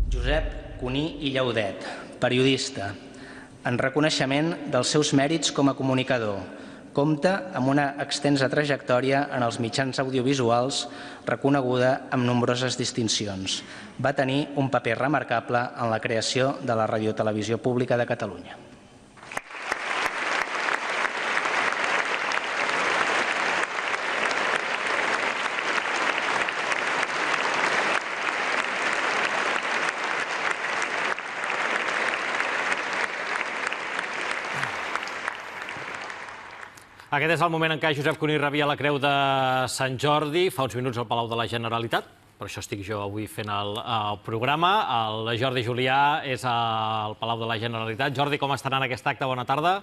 Josep Cuní i Llaudet, periodista, en reconeixement dels seus mèrits com a comunicador. Compta amb una extensa trajectòria en els mitjans audiovisuals reconeguda amb nombroses distincions. Va tenir un paper remarcable en la creació de la Radiotelevisió Pública de Catalunya. Aquest és el moment en què Josep Cuní rebia la Creu de Sant Jordi, fa uns minuts al Palau de la Generalitat. Per això estic jo avui fent el programa. El Jordi Julià és al Palau de la Generalitat. Jordi, com estarà en aquest acte? Bona tarda.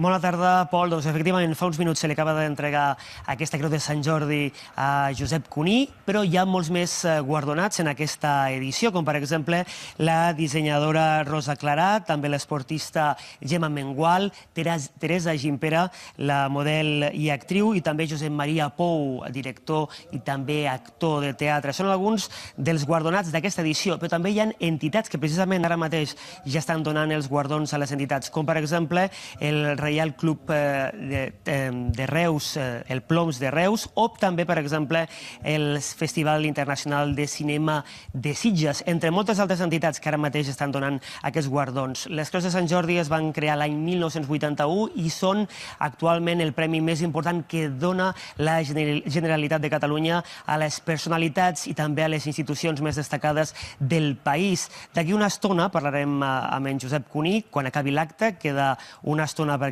Bona tarda, Pol. Doncs efectivament fa uns minuts se li acaba d'entregar aquesta Creu de Sant Jordi a Josep Cuní, però hi ha molts més guardonats en aquesta edició, com per exemple la dissenyadora Rosa Clarà, també l'esportista Gemma Mengual, Teresa Gimpera, la model i actriu, i també Josep Maria Pou, director i també actor de teatre. Són alguns dels guardonats d'aquesta edició, però també hi ha entitats que precisament ara mateix ja estan donant els guardons a les entitats, com per exemple el Reial Club de Reus, el Ploms de Reus, o també, per exemple, el Festival Internacional de Cinema de Sitges, entre moltes altres entitats que ara mateix estan donant aquests guardons. Les Creus de Sant Jordi es van crear l'any 1981 i són actualment el premi més important que dona la Generalitat de Catalunya a les personalitats i també a les institucions més destacades del país. D'aquí una estona parlarem amb en Josep Cuní, quan acabi l'acte, queda una estona perquè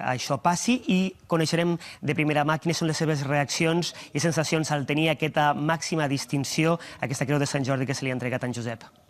això passi i coneixerem de primera mà quines són les seves reaccions i sensacions al tenir aquesta màxima distinció, aquesta Creu de Sant Jordi que se li ha entregat a en Josep.